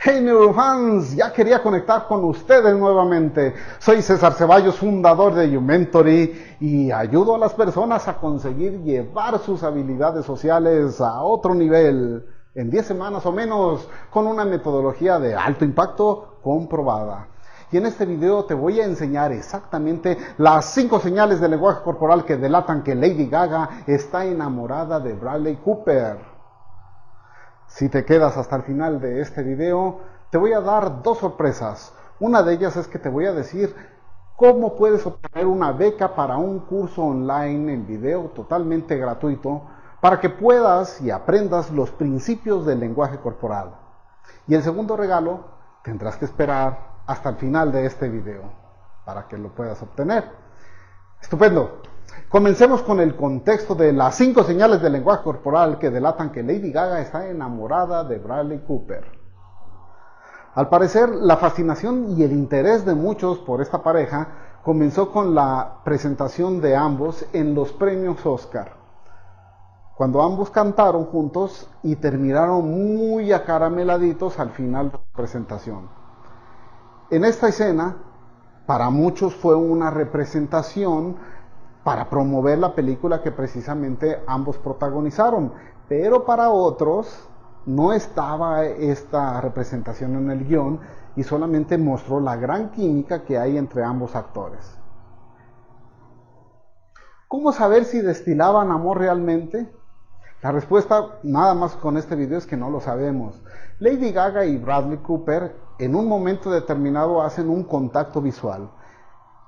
Hey neurofans, ya quería conectar con ustedes nuevamente. Soy César Ceballos, fundador de YouMentory, y ayudo a las personas a conseguir llevar sus habilidades sociales a otro nivel en 10 semanas o menos con una metodología de alto impacto comprobada. Y en este video te voy a enseñar exactamente las 5 señales del lenguaje corporal que delatan que Lady Gaga está enamorada de Bradley Cooper. Si te quedas hasta el final de este video, te voy a dar 2 sorpresas. Una de ellas es que te voy a decir cómo puedes obtener una beca para un curso online en video totalmente gratuito para que puedas y aprendas los principios del lenguaje corporal. Y el segundo regalo, tendrás que esperar hasta el final de este video para que lo puedas obtener. Estupendo. Comencemos con el contexto de las 5 señales del lenguaje corporal que delatan que Lady Gaga está enamorada de Bradley Cooper. Al parecer, la fascinación y el interés de muchos por esta pareja comenzó con la presentación de ambos en los premios Oscar, cuando ambos cantaron juntos y terminaron muy acarameladitos al final de la presentación. En esta escena, para muchos fue una representación para promover la película que precisamente ambos protagonizaron, pero para otros no estaba esta representación en el guión y solamente mostró la gran química que hay entre ambos actores. ¿Cómo saber si destilaban amor realmente? La respuesta, nada más con este video, es que no lo sabemos. Lady Gaga y Bradley Cooper en un momento determinado hacen un contacto visual.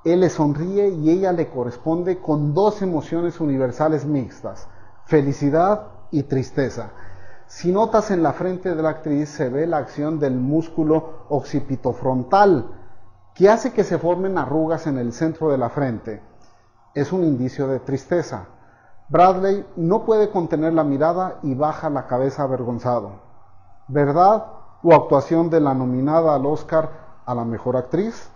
Él le sonríe y ella le corresponde con 2 emociones universales mixtas, felicidad y tristeza. Si notas, en la frente de la actriz se ve la acción del músculo occipitofrontal, que hace que se formen arrugas en el centro de la frente. Es un indicio de tristeza. Bradley no puede contener la mirada y baja la cabeza avergonzado. ¿Verdad o actuación de la nominada al Oscar a la mejor actriz?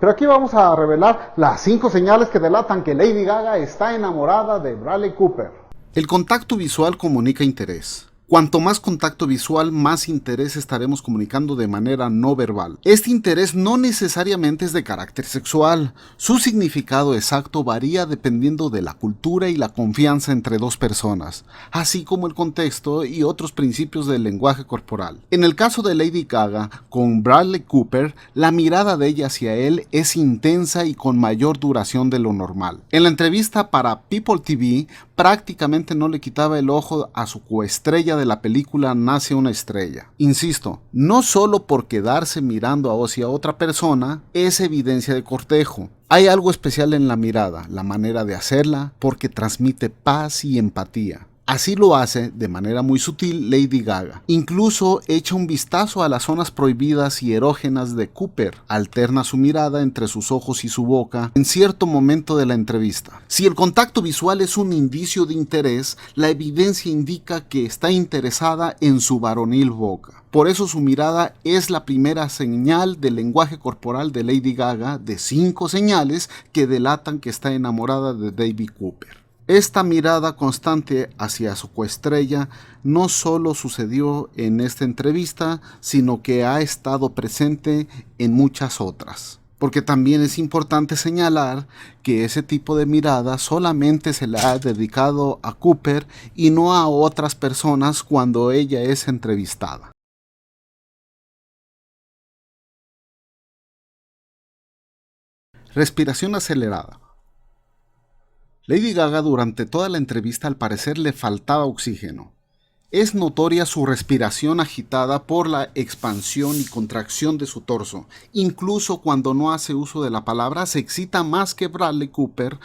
Pero aquí vamos a revelar las 5 señales que delatan que Lady Gaga está enamorada de Bradley Cooper. El contacto visual comunica interés. Cuanto más contacto visual, más interés estaremos comunicando de manera no verbal. Este interés no necesariamente es de carácter sexual. Su significado exacto varía dependiendo de la cultura y la confianza entre 2 personas, así como el contexto y otros principios del lenguaje corporal. En el caso de Lady Gaga con Bradley Cooper, la mirada de ella hacia él es intensa y con mayor duración de lo normal. En la entrevista para People TV, prácticamente no le quitaba el ojo a su coestrella de la película Nace una estrella. Insisto, no solo por quedarse mirando hacia otra persona es evidencia de cortejo. Hay algo especial en la mirada, la manera de hacerla, porque transmite paz y empatía. Así lo hace, de manera muy sutil, Lady Gaga. Incluso echa un vistazo a las zonas prohibidas y erógenas de Cooper. Alterna su mirada entre sus ojos y su boca en cierto momento de la entrevista. Si el contacto visual es un indicio de interés, la evidencia indica que está interesada en su varonil boca. Por eso su mirada es la primera señal del lenguaje corporal de Lady Gaga, de 5 señales que delatan que está enamorada de David Cooper. Esta mirada constante hacia su coestrella no solo sucedió en esta entrevista, sino que ha estado presente en muchas otras. Porque también es importante señalar que ese tipo de mirada solamente se le ha dedicado a Cooper y no a otras personas cuando ella es entrevistada. Respiración acelerada. Lady Gaga durante toda la entrevista al parecer le faltaba oxígeno. Es notoria su respiración agitada por la expansión y contracción de su torso. Incluso cuando no hace uso de la palabra, se excita más que Bradley Cooper,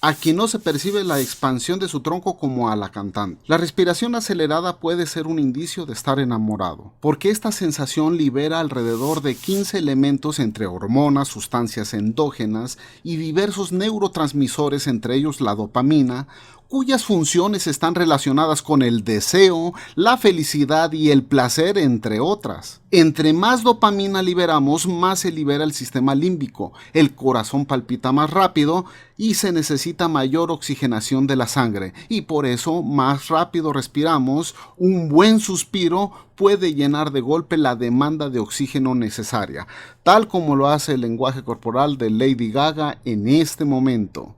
a quien no se percibe la expansión de su tronco como a la cantante. La respiración acelerada puede ser un indicio de estar enamorado, porque esta sensación libera alrededor de 15 elementos entre hormonas, sustancias endógenas y diversos neurotransmisores, entre ellos la dopamina, cuyas funciones están relacionadas con el deseo, la felicidad y el placer, entre otras. Entre más dopamina liberamos, más se libera el sistema límbico, el corazón palpita más rápido y se necesita mayor oxigenación de la sangre, y por eso más rápido respiramos. Un buen suspiro puede llenar de golpe la demanda de oxígeno necesaria, tal como lo hace el lenguaje corporal de Lady Gaga en este momento.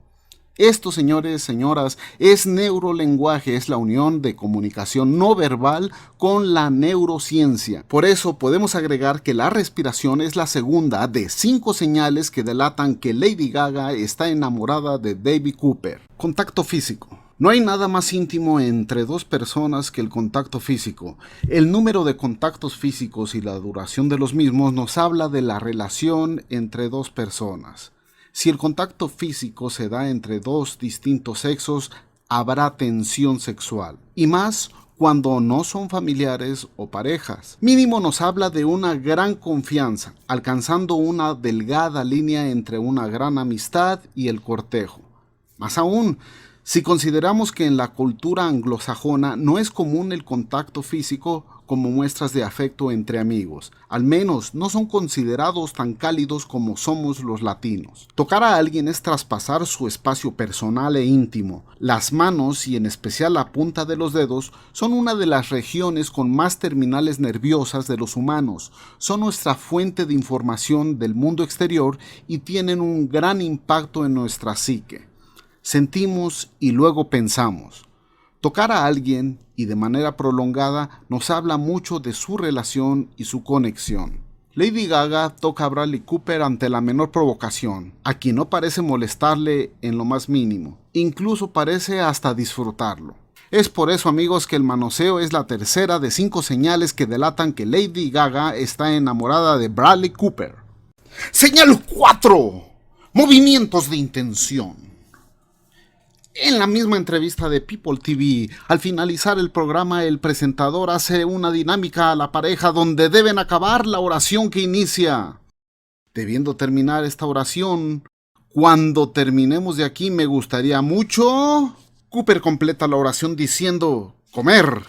Esto, señores, señoras, es neurolenguaje, es la unión de comunicación no verbal con la neurociencia. Por eso podemos agregar que la respiración es la segunda de 5 señales que delatan que Lady Gaga está enamorada de David Cooper. Contacto físico. No hay nada más íntimo entre dos personas que el contacto físico. El número de contactos físicos y la duración de los mismos nos habla de la relación entre dos personas. Si el contacto físico se da entre dos distintos sexos, habrá tensión sexual. Y más cuando no son familiares o parejas. Mínimo nos habla de una gran confianza, alcanzando una delgada línea entre una gran amistad y el cortejo. Más aún, si consideramos que en la cultura anglosajona no es común el contacto físico como muestras de afecto entre amigos, al menos no son considerados tan cálidos como somos los latinos. Tocar a alguien es traspasar su espacio personal e íntimo. Las manos, y en especial la punta de los dedos, son una de las regiones con más terminales nerviosas de los humanos. Son nuestra fuente de información del mundo exterior y tienen un gran impacto en nuestra psique. Sentimos y luego pensamos. Tocar a alguien, y de manera prolongada, nos habla mucho de su relación y su conexión. Lady Gaga toca a Bradley Cooper ante la menor provocación, a quien no parece molestarle en lo más mínimo, incluso parece hasta disfrutarlo. Es por eso, amigos, que el manoseo es la tercera de 5 señales que delatan que Lady Gaga está enamorada de Bradley Cooper. Señal 4. Movimientos de intención. En la misma entrevista de People TV, al finalizar el programa, el presentador hace una dinámica a la pareja donde deben acabar la oración que inicia. Debiendo terminar esta oración, cuando terminemos de aquí me gustaría mucho... Cooper completa la oración diciendo, comer,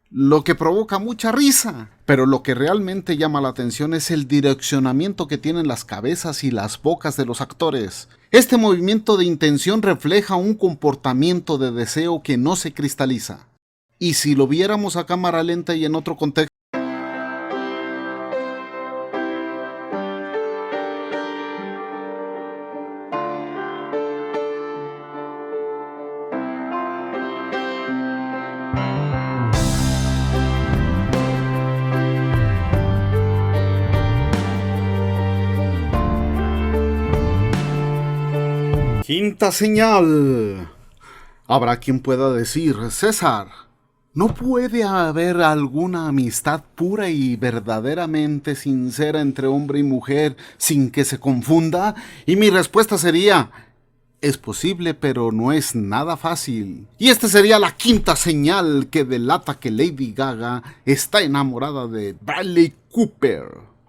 lo que provoca mucha risa. Pero lo que realmente llama la atención es el direccionamiento que tienen las cabezas y las bocas de los actores. Este movimiento de intención refleja un comportamiento de deseo que no se cristaliza. Y si lo viéramos a cámara lenta y en otro contexto, quinta señal. Habrá quien pueda decir, César, ¿no puede haber alguna amistad pura y verdaderamente sincera entre hombre y mujer sin que se confunda? Y mi respuesta sería, es posible, pero no es nada fácil. Y esta sería la quinta señal que delata que Lady Gaga está enamorada de Bradley Cooper: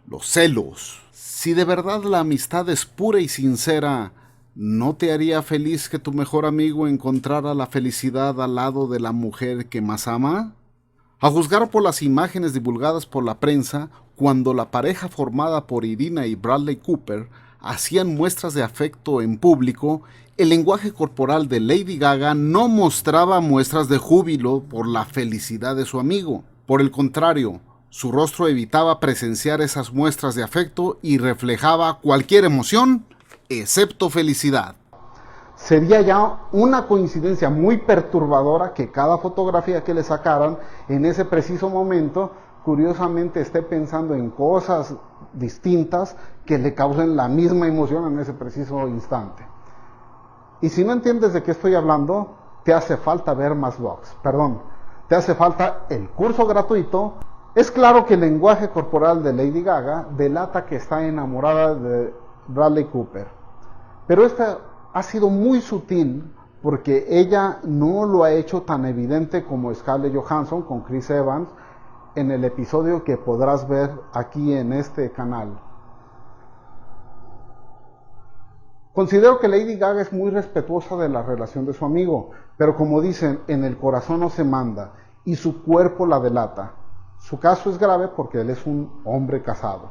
los celos. Si de verdad la amistad es pura y sincera, ¿no te haría feliz que tu mejor amigo encontrara la felicidad al lado de la mujer que más ama? A juzgar por las imágenes divulgadas por la prensa, cuando la pareja formada por Irina y Bradley Cooper hacían muestras de afecto en público, el lenguaje corporal de Lady Gaga no mostraba muestras de júbilo por la felicidad de su amigo. Por el contrario, su rostro evitaba presenciar esas muestras de afecto y reflejaba cualquier emoción, excepto felicidad. Sería ya una coincidencia muy perturbadora que cada fotografía que le sacaran en ese preciso momento, curiosamente esté pensando en cosas distintas que le causen la misma emoción en ese preciso instante. Y si no entiendes de qué estoy hablando, te hace falta ver más vlogs. Te hace falta el curso gratuito. Es claro que el lenguaje corporal de Lady Gaga delata que está enamorada de Bradley Cooper. Pero esta ha sido muy sutil porque ella no lo ha hecho tan evidente como Scarlett Johansson con Chris Evans en el episodio que podrás ver aquí en este canal. Considero que Lady Gaga es muy respetuosa de la relación de su amigo, pero como dicen, en el corazón no se manda y su cuerpo la delata. Su caso es grave porque él es un hombre casado.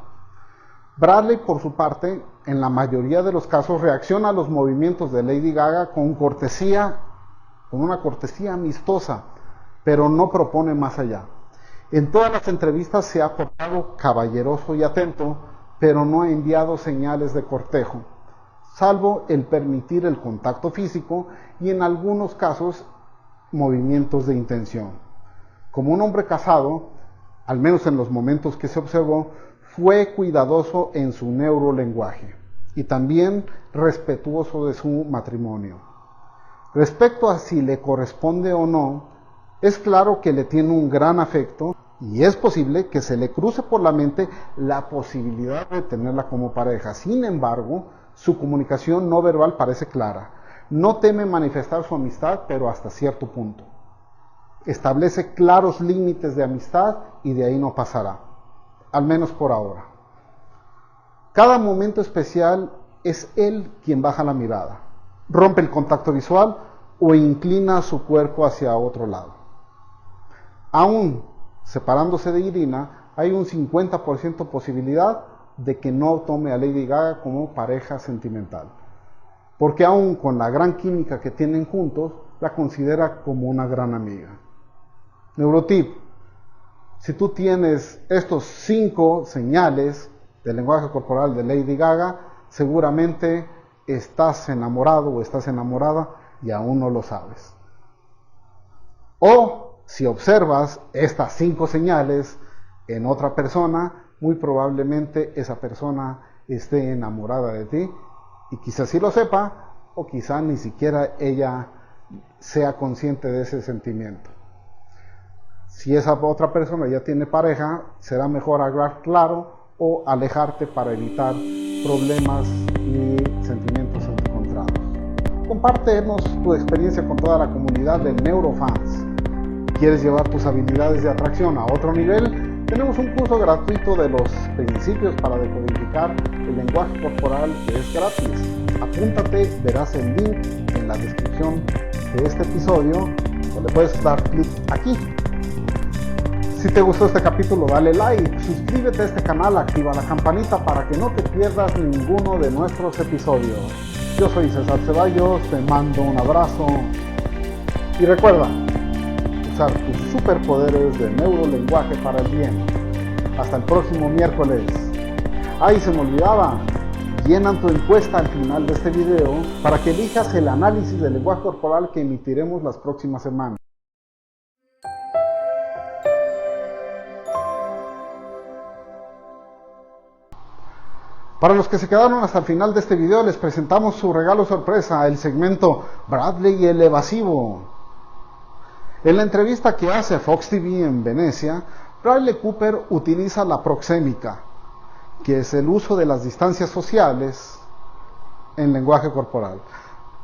Bradley, por su parte, en la mayoría de los casos reacciona a los movimientos de Lady Gaga con una cortesía amistosa, pero no propone más allá. En todas las entrevistas se ha portado caballeroso y atento, pero no ha enviado señales de cortejo, salvo el permitir el contacto físico y en algunos casos movimientos de intención. Como un hombre casado, al menos en los momentos que se observó, fue cuidadoso en su neurolenguaje y también respetuoso de su matrimonio. Respecto a si le corresponde o no, es claro que le tiene un gran afecto y es posible que se le cruce por la mente la posibilidad de tenerla como pareja. Sin embargo, su comunicación no verbal parece clara. No teme manifestar su amistad, pero hasta cierto punto. Establece claros límites de amistad y de ahí no pasará, al menos por ahora. Cada momento especial es él quien baja la mirada, rompe el contacto visual o inclina su cuerpo hacia otro lado. Aún separándose de Irina, hay un 50% posibilidad de que no tome a Lady Gaga como pareja sentimental, porque aún con la gran química que tienen juntos, la considera como una gran amiga. Neurotip: si tú tienes estos 5 señales del lenguaje corporal de Lady Gaga, seguramente estás enamorado o estás enamorada y aún no lo sabes. O si observas estas 5 señales en otra persona, muy probablemente esa persona esté enamorada de ti y quizás sí lo sepa o quizá ni siquiera ella sea consciente de ese sentimiento. Si esa otra persona ya tiene pareja, será mejor hablar claro o alejarte para evitar problemas y sentimientos encontrados. Compártenos tu experiencia con toda la comunidad de neurofans. ¿Quieres llevar tus habilidades de atracción a otro nivel? Tenemos un curso gratuito de los principios para decodificar el lenguaje corporal que es gratis. Apúntate, verás el link en la descripción de este episodio o le puedes dar clic aquí. Si te gustó este capítulo, dale like, suscríbete a este canal, activa la campanita para que no te pierdas ninguno de nuestros episodios. Yo soy César Ceballos, te mando un abrazo y recuerda usar tus superpoderes de neurolenguaje para el bien. Hasta el próximo miércoles. ¡Ay, se me olvidaba! Llenan tu encuesta al final de este video para que elijas el análisis del lenguaje corporal que emitiremos las próximas semanas. Para los que se quedaron hasta el final de este video, les presentamos su regalo sorpresa, el segmento Bradley y el evasivo. En la entrevista que hace Fox TV en Venecia, Bradley Cooper utiliza la proxémica, que es el uso de las distancias sociales en lenguaje corporal.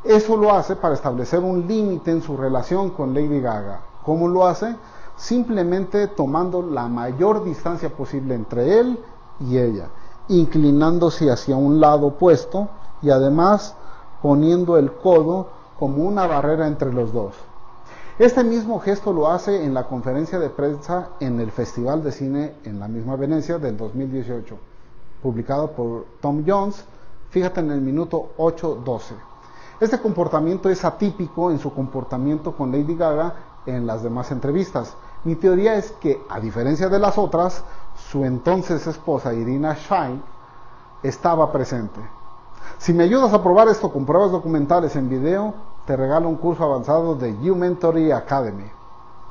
Eso lo hace para establecer un límite en su relación con Lady Gaga. ¿Cómo lo hace? Simplemente tomando la mayor distancia posible entre él y ella, inclinándose hacia un lado opuesto y además poniendo el codo como una barrera entre los dos. Este mismo gesto lo hace en la conferencia de prensa en el Festival de Cine en la misma Venecia del 2018, publicado por Tom Jones. Fíjate en el minuto 8:12. Este comportamiento es atípico en su comportamiento con Lady Gaga en las demás entrevistas. Mi teoría es que, a diferencia de las otras, su entonces esposa Irina Shayk estaba presente. Si me ayudas a probar esto con pruebas documentales en video, te regalo un curso avanzado de YouMentory Academy.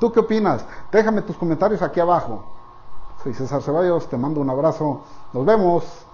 ¿Tú qué opinas? Déjame tus comentarios aquí abajo. Soy César Ceballos, te mando un abrazo. Nos vemos.